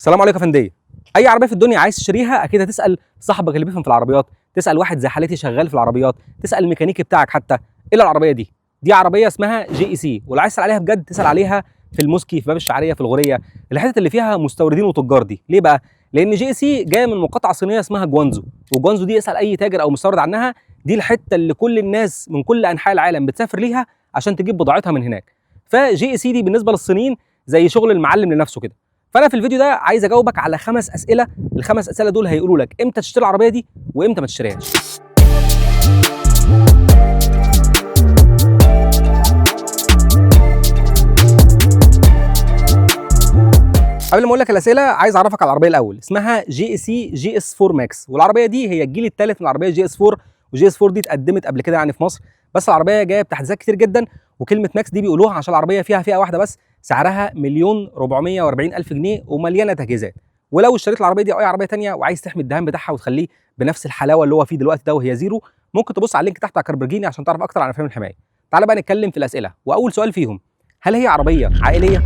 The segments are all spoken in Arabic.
السلام عليكم يا فنديه. اي عربيه في الدنيا عايز تشتريها اكيد هتسال صاحبك اللي بيفهم في العربيات، تسال واحد زي حالتي شغال في العربيات، تسال الميكانيكي بتاعك حتى. ايه العربيه دي عربيه اسمها GEC، ولو عايز تسال عليها بجد تسال عليها في الموسكي، في باب الشعريه، في الغوريه، الحتت اللي فيها مستوردين وتجار دي. ليه بقى؟ لان GEC جايه من مقاطعه صينيه اسمها جوانزو، وجوانزو دي اسال اي تاجر او مستورد عنها، دي الحته اللي كل الناس من كل انحاء العالم بتسافر ليها عشان تجيب بضاعتها من هناك. فGEC دي بالنسبه للصينيين زي شغل المعلم لنفسه كده. فانا في الفيديو ده عايز اجاوبك على 5 اسئله، الخمس اسئله دول هيقولوا لك امتى تشتري العربيه دي وامتى ما تشتريهاش. قبل ما اقول لك الاسئله عايز اعرفك على العربيه الاول، اسمها GEC GS4 ماكس، والعربيه دي هي الجيل الثالث من العربيه GS4، وGS4 دي اتقدمت قبل كده يعني في مصر، بس العربيه جايه بتحديثات كتير جدا، وكلمه ماكس دي بيقولوها عشان العربيه فيها فئه واحده بس، سعرها 1,440,000 جنيه ومليانه تجهيزات. ولو اشتريت العربيه دي او اي عربيه ثانيه وعايز تحمي الدهان بتاعها وتخليه بنفس الحلاوه اللي هو فيه دلوقتي ده وهي زيرو، ممكن تبص على اللينك تحت على كاربرجيني عشان تعرف اكتر عن افلام الحمايه. تعال بقى نتكلم في الاسئله، واول سؤال فيهم، هل هي عربيه عائليه؟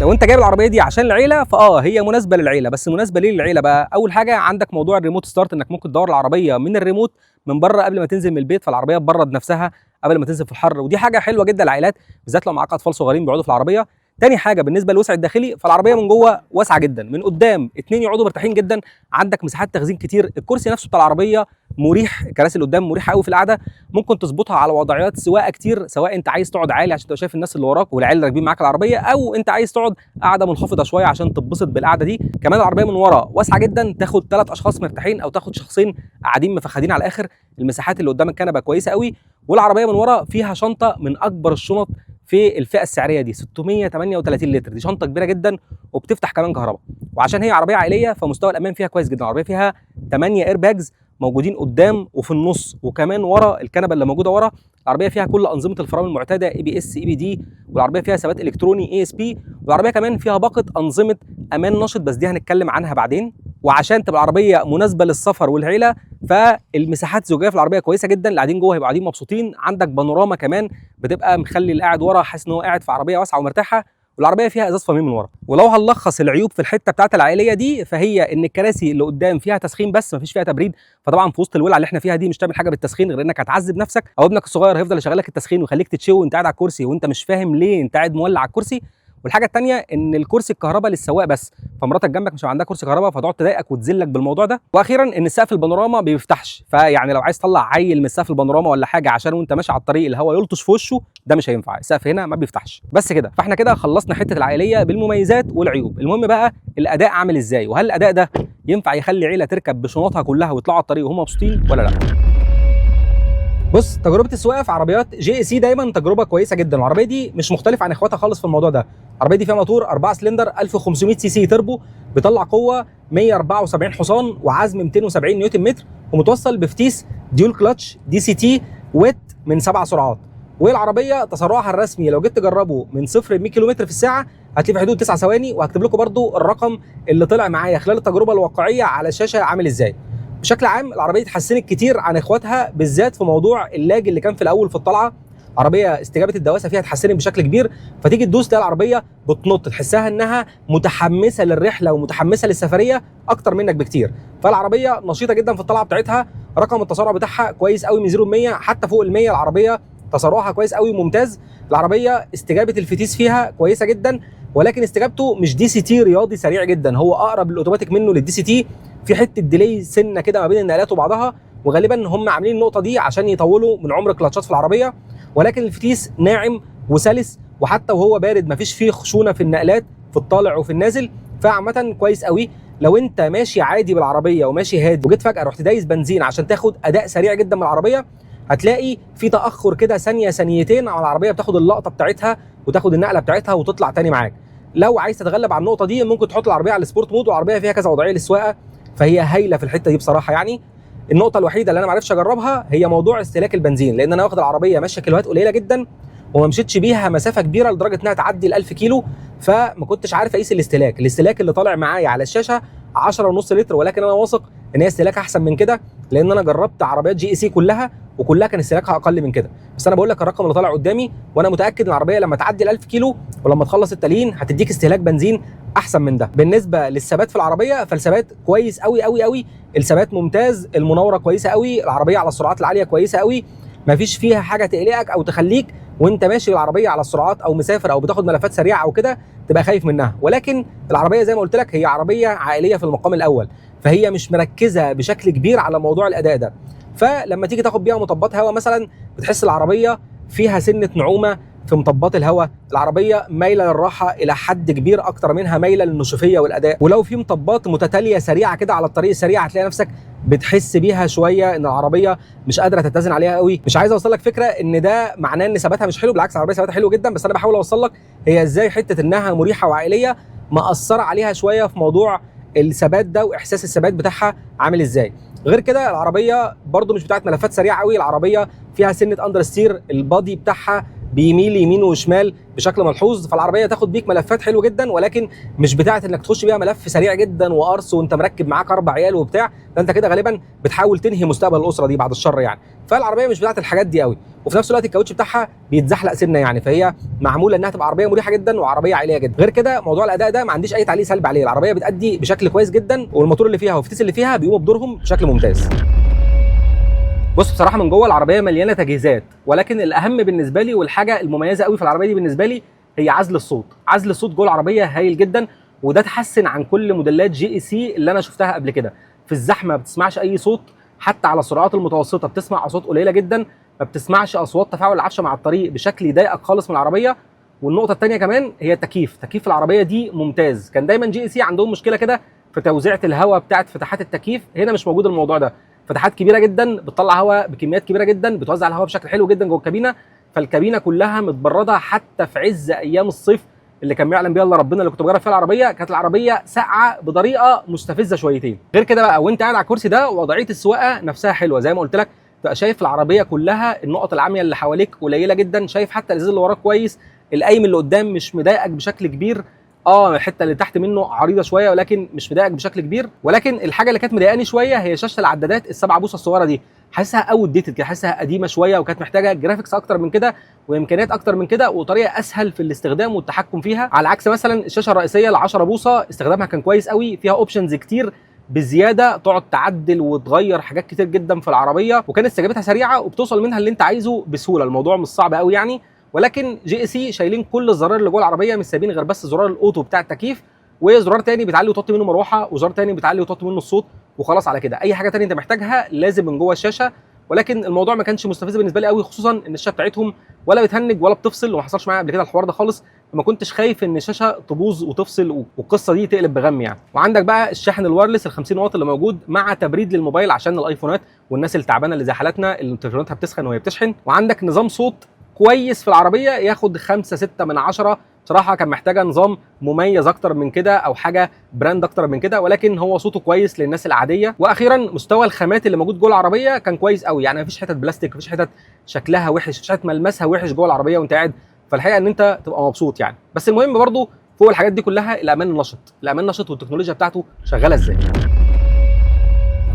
لو انت جايب العربيه دي عشان العيله هي مناسبه للعيله، بس مناسبه ليه للعيله بقى؟ اول حاجه عندك موضوع الريموت ستارت، انك ممكن تدور العربيه من الريموت من بره قبل ما تنزل من البيت، فالعربيه تبرد نفسها قبل ما تنزل في الحر، ودي حاجه حلوه جدا للعائلات بالذات لو معاك اطفال صغيرين بيقعدوا في العربيه. تاني حاجه بالنسبه للوسع الداخلي، فالعربيه من جوه واسعه جدا، من قدام 2 يقعدوا مرتاحين جدا، عندك مساحات تخزين كتير، الكرسي نفسه بتاع العربيه مريح، الكراسي اللي قدام مريحه قوي في القعده، ممكن تظبطها على وضعيات سواقه كتير، سواء انت عايز تقعد عالي عشان تبقى شايف الناس اللي وراك والعيال اللي راكبين معاك العربيه، او انت عايز تقعد قاعده منخفضه شويه عشان تتبسط بالقعده دي. كمان العربيه من ورا واسعه جدا، تاخد 3 اشخاص مرتاحين او تاخد شخصين قاعدين مفخدين على الاخر، المساحات اللي قدام الكنبه كويسه قوي، والعربيه من ورا فيها شنطه من اكبر الشنط في الفئه السعريه دي، 638 لتر، دي شنطه كبيره جدا وبتفتح كمان كهرباء. وعشان هي عربيه عائليه فمستوى الامان فيها كويس جدا، العربيه فيها 8 اير باجز موجودين قدام وفي النص، وكمان ورا الكنبه اللي موجوده ورا، العربيه فيها كل انظمه الفرامل المعتاده ABS EBD، والعربيه فيها ثبات الكتروني ASP، والعربيه كمان فيها باقه انظمه امان نشط، بس دي هنتكلم عنها بعدين. وعشان تبقى العربيه مناسبه للسفر والعيله، فالمساحات الزوجيه في العربيه كويسه جدا، اللي قاعدين جوه هيبقوا قاعدين مبسوطين، عندك بانوراما كمان بتبقى مخلي اللي قاعد ورا حاسس ان هو قاعد في عربيه واسعه ومرتاحه، والعربيه فيها ازاز فمين من ورا. ولو هنلخص العيوب في الحته بتاعت العائليه دي، فهي ان الكراسي اللي قدام فيها تسخين بس مفيش فيها تبريد، فطبعا في وسط الولعه اللي احنا فيها دي مش تعمل حاجه بالتسخين غير انك هتعذب نفسك، او ابنك الصغير هيفضل يشغل لك التسخين ويخليك تتشوي وانت قاعد على الكرسي وانت مش فاهم ليه انت قاعد مولع على الكرسي. والحاجه الثانيه ان الكرسي الكهرباء للسواق بس، فمراتك جنبك مش عندها كرسي كهرباء فتقعد تضايقك وتذلك بالموضوع ده. واخيرا ان السقف البانوراما ما بيفتحش، فيعني لو عايز تطلع عيل من سقف البانوراما ولا حاجه عشان وانت ماشي على الطريق الهواء يلطش في وشه، ده مش هينفع، السقف هنا ما بيفتحش. بس كده، فاحنا كده خلصنا حته العائليه بالمميزات والعيوب. المهم بقى الاداء عامل ازاي، وهل الاداء ده ينفع يخلي عيله تركب بشنطها كلها ويطلعوا على الطريق وهم مبسوطين ولا لا؟ بص، تجربه السواقه في عربيات GEC دايما تجربه كويسه جدا، العربيه دي مش مختلفه عن اخواتها خالص في الموضوع ده. العربيه دي فيها موتور 4 سلندر 1500 سي سي تربو، بيطلع قوه 174 حصان وعزم 270 نيوتن متر، ومتوصل بفتيس ديول كلاتش DCT ويت من 7 سرعات. والعربيه تسارعها الرسمي لو جيت تجربه من 0 ل 100 كم في الساعه هتلاقي في حدود 9 ثواني، وهكتب لكم برده الرقم اللي طلع معايا خلال التجربه الواقعيه على الشاشه عامل ازاي. بشكل عام العربيه اتحسنت كتير عن اخواتها، بالذات في موضوع اللاج اللي كان في الاول في الطلعه، عربيه استجابه الدواسه فيها اتحسنت بشكل كبير، فتيجي تدوس تلاقي العربيه بتنط، تحسها انها متحمسه للرحله ومتحمسه للسفريه اكتر منك بكتير. فالعربيه نشيطه جدا في الطلعه بتاعتها، رقم التسارع بتاعها كويس قوي من 0 ل 100، حتى فوق ال 100 العربيه تسارعها كويس قوي ممتاز. العربيه استجابه الفتيس فيها كويسه جدا، ولكن استجابته مش DCT رياضي سريع جدا، هو اقرب للاوتوماتيك منه للDCT، في حته ديلي سنه كده ما بين النقلات وبعضها، وغالبا هم عاملين النقطه دي عشان يطولوا من عمر الكلاتشات في العربيه. ولكن الفتيس ناعم وسلس، وحتى وهو بارد مفيش فيه خشونه في النقلات في الطالع وفي النازل، فعامه كويس قوي. لو انت ماشي عادي بالعربيه وماشي هادي وجيت فجاه رحت دايس بنزين عشان تاخد اداء سريع جدا من العربيه، هتلاقي في تاخر كده ثانيه ثانيتين على العربيه بتاخد اللقطه بتاعتها وتاخد النقله بتاعتها وتطلع تاني معاك. لو عايز تتغلب على النقطه دي ممكن تحط العربيه على السبورت مود، والعربيه فيها كذا وضعيه للسواقه، فهي هايله في الحته دي بصراحه. يعني النقطه الوحيده اللي انا ما عرفتش اجربها هي موضوع استهلاك البنزين، لان انا واخد العربيه ماشيه كيلوهات قليله جدا وما مشيتش بيها مسافه كبيره لدرجه انها تعدي ال 1000 كيلو، فما كنتش عارف اقيس الاستهلاك اللي طالع معايا على الشاشه 10.5 لتر، ولكن انا واثق ان هي استهلاكها احسن من كده، لان انا جربت عربيات جي اي سي كلها وكلها كان استهلاكها اقل من كده. بس انا بقول لك الرقم اللي طالع قدامي، وانا متاكد ان العربيه لما تعدي ال 1000 كيلو ولما تخلص التاليين هتديك استهلاك بنزين احسن من ده. بالنسبه للثبات في العربيه، فالثبات كويس قوي قوي قوي، الثبات ممتاز، المناوره كويسه قوي، العربيه على السرعات العاليه كويسه قوي، مفيش فيها حاجه تقلقك او تخليك وانت ماشي بالعربيه على السرعات او مسافر او بتاخد ملفات سريعه او كده تبقى خايف منها. ولكن العربيه زي ما قلت لك هي عربيه عائليه في المقام الاول، فهي مش مركزه بشكل كبير على موضوع الاداء ده. فلما تيجي تاخد بيها مطبات هواء مثلا بتحس العربيه فيها سنه نعومه في مطبات الهواء، العربيه مايله للراحه الى حد كبير اكتر منها مايله للنشوفيه والاداء. ولو في مطبات متتاليه سريعه كده على الطريق السريع هتلاقي نفسك بتحس بيها شويه ان العربيه مش قادره تتزن عليها قوي. مش عايز اوصل لك فكره ان ده معناه ان ثباتها مش حلو، بالعكس العربيه ثباتها حلو جدا، بس انا بحاول اوصل لك هي ازاي حته انها مريحه وعائليه مأثره عليها شويه في موضوع الثبات ده، واحساس الثبات بتاعها عامل ازاي. غير كده العربيه برده مش بتاعت ملفات سريعه قوي، العربيه فيها سنه اندر ستير، البادي بتاعها بيميل يمين وشمال بشكل ملحوظ، فالعربيه تاخد بيك ملفات حلو جدا، ولكن مش بتاعت انك تخش بيها ملف سريع جدا وقرص وانت مركب معاك 4 عيال وبتاع، ده انت كده غالبا بتحاول تنهي مستقبل الاسره دي بعد الشر يعني. فالعربيه مش بتاعت الحاجات دي قوي، وفي نفس الوقت الكاوتش بتاعها بيتزحلق سنه يعني، فهي معموله انها تبقى عربيه مريحه جدا وعربيه عائليه جدا. غير كده موضوع الاداء ده ما عنديش اي تعليق سلبي عليه، العربيه بتأدي بشكل كويس جدا، والموتور اللي فيها والفتيس اللي فيها بيقوموا بدورهم بشكل ممتاز. بص بصراحه من جوه العربيه مليانه تجهيزات، ولكن الاهم بالنسبه لي والحاجه المميزه قوي في العربيه دي بالنسبه لي هي عزل الصوت. عزل الصوت جوه العربيه هايل جدا، وده تحسن عن كل موديلات جي اي سي اللي انا شفتها قبل كده. في الزحمه ما بتسمعش اي صوت، حتى على السرعات المتوسطه بتسمع اصوات قليله جدا، ما بتسمعش اصوات تفاعل العفشه مع الطريق بشكل يضايقك خالص من العربيه. والنقطه الثانيه كمان هي التكييف، تكييف العربيه دي ممتاز. كان دايما جي اي سي عندهم مشكله كده في توزيعه الهواء بتاعت فتحات التكييف، هنا مش موجود الموضوع ده، فتحات كبيره جدا بتطلع هواء بكميات كبيره جدا، بتوزع الهواء بشكل حلو جدا جوه الكابينه، فالكابينه كلها متبرده. حتى في عز ايام الصيف اللي كان بيعلم بيها الا ربنا اللي كنت بجرب فيها العربيه، كانت العربيه ساقعه بطريقه مستفزه شويتين. غير كده بقى وانت قاعد على الكرسي ده وضعيه السواقه نفسها حلوه، زي ما قلت لك تبقى شايف العربيه كلها، النقط العاميه اللي حواليك قليله جدا، شايف حتى الازاز اللي وراك كويس، القايم اللي قدام مش مضايقك بشكل كبير، الحته اللي تحت منه عريضه شويه ولكن مش مضايقك بشكل كبير. ولكن الحاجه اللي كانت مضايقاني شويه هي شاشه العدادات ال7 بوصه الصغيره دي، حاسسها اوت ديتد كده، حاسسها قديمه شويه، وكانت محتاجه جرافيكس اكتر من كده وامكانيات اكتر من كده وطريقه اسهل في الاستخدام والتحكم فيها، على عكس مثلا الشاشه الرئيسيه ال10 بوصه استخدامها كان كويس قوي، فيها اوبشنز كتير بزياده، تقعد تعدل وتغير حاجات كتير جدا في العربيه، وكانت استجابتها سريعه وبتوصل منها اللي انت عايزه بسهوله، الموضوع مش صعب قوي يعني. ولكن جي اي سي شايلين كل الزراير اللي جوه العربيه، مش سايبين غير بس زرار الاوتو بتاع التكييف، وزرار تاني بتعلي وتوطي منه مروحه، وزرار تاني بتعلي وتوطي منه الصوت، وخلاص على كده. اي حاجه تانية انت محتاجها لازم من جوه الشاشه. ولكن الموضوع ما كانش مستفز بالنسبه لي قوي، خصوصا ان الشاشه بتاعتهم ولا بتهنج ولا بتفصل، وما حصلش معايا قبل كده الحوار ده خالص، فما كنتش خايف ان الشاشه تبوظ وتفصل والقصه دي تقلب بغم يعني. وعندك بقى الشاحن الوايرلس ال 50 واط اللي موجود مع تبريد للموبايل عشان الايفونات والناس التعبانه اللي زي حالتنا اللي تليفوناتها بتسخن وهي بتشحن. وعندك نظام صوت كويس في العربيه ياخد 5-6 من 10، بصراحه كان محتاجه نظام مميز اكتر من كده او حاجه براند اكتر من كده، ولكن هو صوته كويس للناس العاديه. واخيرا مستوى الخامات اللي موجود جوه العربيه كان كويس قوي، يعني مفيش حتت بلاستيك، مفيش حتت شكلها وحش، مفيش حتت ملمسها وحش جوه العربيه وانت قاعد، فالحقيقه ان انت تبقى مبسوط يعني. بس المهم برضو فوق الحاجات دي كلها الامان النشط، الامان النشط والتكنولوجيا بتاعته شغاله ازاي.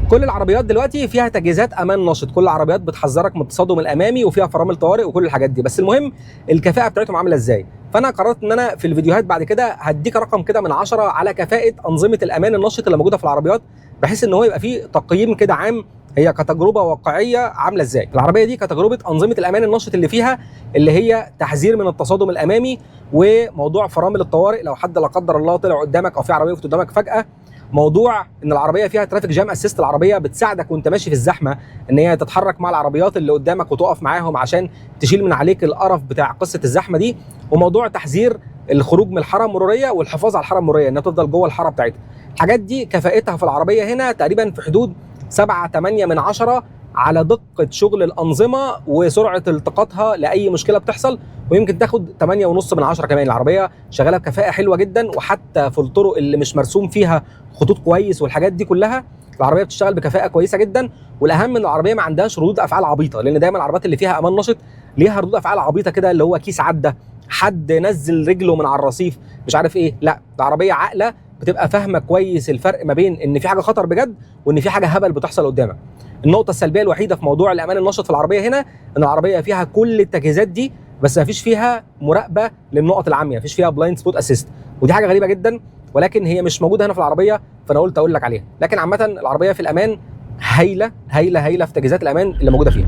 كل العربيات دلوقتي فيها تجهيزات امان نشط، كل العربيات بتحذرك من التصادم الامامي وفيها فرامل طوارئ وكل الحاجات دي، بس المهم الكفاءه بتاعتهم عامله ازاي. فانا قررت ان انا في الفيديوهات بعد كده هديك رقم كده من 10 على كفاءه انظمه الامان النشط اللي موجوده في العربيات، بحيث ان هو يبقى فيه تقييم كده عام هي كتجربه واقعيه عامله ازاي. العربيه دي كتجربه انظمه الامان النشط اللي فيها اللي هي تحذير من التصادم الامامي، وموضوع فرامل الطوارئ لو حد لا قدر الله طلع قدامك او في عربيه وقفت قدامك فجاه، موضوع ان العربيه فيها ترافيك جام اسيست، العربيه بتساعدك وانت ماشي في الزحمه ان هي تتحرك مع العربيات اللي قدامك وتقف معاهم عشان تشيل من عليك القرف بتاع قصه الزحمه دي، وموضوع تحذير الخروج من الحاره المروريه والحفاظ على الحاره المروريه انها تفضل جوه الحاره بتاعتها. الحاجات دي كفاءتها في العربيه هنا تقريبا في حدود 7-8 من 10 على دقه شغل الانظمه وسرعه التقاطها لاي مشكله بتحصل، ويمكن تاخد 8.5 من 10 كمان. العربيه شغاله بكفاءه حلوه جدا، وحتى في الطرق اللي مش مرسوم فيها خطوط كويس والحاجات دي كلها العربيه بتشتغل بكفاءه كويسه جدا. والاهم ان العربيه ما عندهاش ردود افعال عبيطه، لان دايما العربيات اللي فيها امان نشط ليها ردود افعال عبيطه كده، اللي هو كيس عدى، حد نزل رجله من على الرصيف، مش عارف ايه. لا، العربيه عاقله بتبقى فاهمه كويس الفرق ما بين ان في حاجه خطر بجد وان في حاجه هبل بتحصل قدامك. النقطه السلبيه الوحيده في موضوع الامان النشط في العربيه هنا ان العربيه فيها كل التجهيزات دي بس ما فيش فيها مراقبه للنقط العاميه، ما فيش فيها بلايند سبوت اسيست، ودي حاجه غريبه جدا ولكن هي مش موجوده هنا في العربيه، فانا قلت اقول لك عليها. لكن عامه العربيه في الامان هايله هايله هايله في تجهيزات الامان اللي موجوده فيها.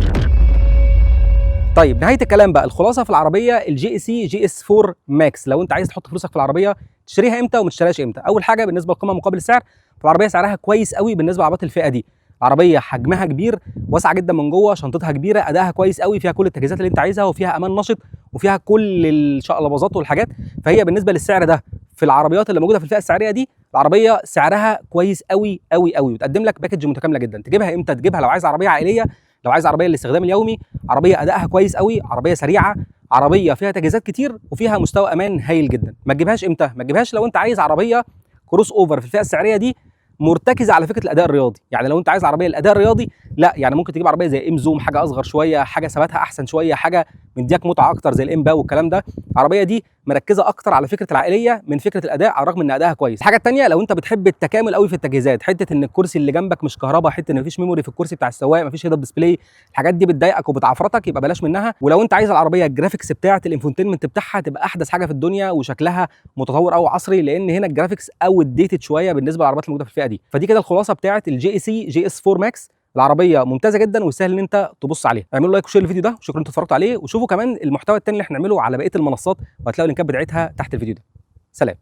طيب نهايه الكلام بقى، الخلاصه في العربيه الجي سي جي اس 4 ماكس، لو انت عايز تحط فلوسك في العربيه تشتريها امتى وما تشتريهاش امتى؟ اول حاجه بالنسبه للقيمه مقابل السعر، فالعربيه سعرها كويس قوي بالنسبه لعربيات الفئه دي. عربيه حجمها كبير، واسعه جدا من جوه، شنطتها كبيره، ادائها كويس قوي، فيها كل التجهيزات اللي انت عايزها، وفيها امان نشط، وفيها كل الشقلباظات والحاجات. فهي بالنسبه للسعر ده في العربيات اللي موجوده في الفئه السعريه دي، العربيه سعرها كويس قوي قوي قوي، وتقدم لك باكج متكامله جدا. تجيبها امتى؟ تجيبها لو عايز عربيه عائليه، لو عايز عربيه للاستخدام اليومي، عربيه ادائها كويس قوي، عربيه سريعه، عربيه فيها تجهيزات كتير وفيها مستوى امان هايل جدا. ما تجيبهاش امتى؟ ما تجيبهاش لو انت عايز عربيه كروس اوفر في الفئه السعريه دي مرتكزه على فكره الاداء الرياضي. يعني لو انت عايز عربيه للاداء الرياضي، لا يعني ممكن تجيب عربيه زي ام زوم، حاجه اصغر شويه، حاجه ثباتها احسن شويه، حاجه مدياك متعه اكتر زي الام باو والكلام ده. العربيه دي مركزه اكتر على فكره العائليه من فكره الاداء، على الرغم ان ادائها كويس. الحاجه الثانيه، لو انت بتحب التكامل قوي في التجهيزات، حته ان الكرسي اللي جنبك مش كهرباء، حته ان مفيش ميموري في الكرسي بتاع السواق، مفيش هيد اب ديسبلاي، الحاجات دي بتضايقك وبتعفرتك، يبقى بلاش منها. ولو انت عايز العربيه الجرافيكس بتاعه الانفونتينمنت بتاعها تبقى احدث حاجه في الدنيا وشكلها متطور قوي عصري، لان هنا الجرافيكس اوت ديتد شويه بالنسبه للعربيات الموجوده في الفئه دي. فدي كده الخلاصه بتاعه الجي سي جي اس 4 ماكس. العربيه ممتازه جدا وسهل ان انت تبص عليها. اعملوا لايك وشير للفيديو ده، وشكرا ان انتوا اتفرجتوا عليه، وشوفوا كمان المحتوى التاني اللي احنا هنعمله على بقيه المنصات، وهتلاقوا اللينكات بتاعتها تحت الفيديو ده. سلام.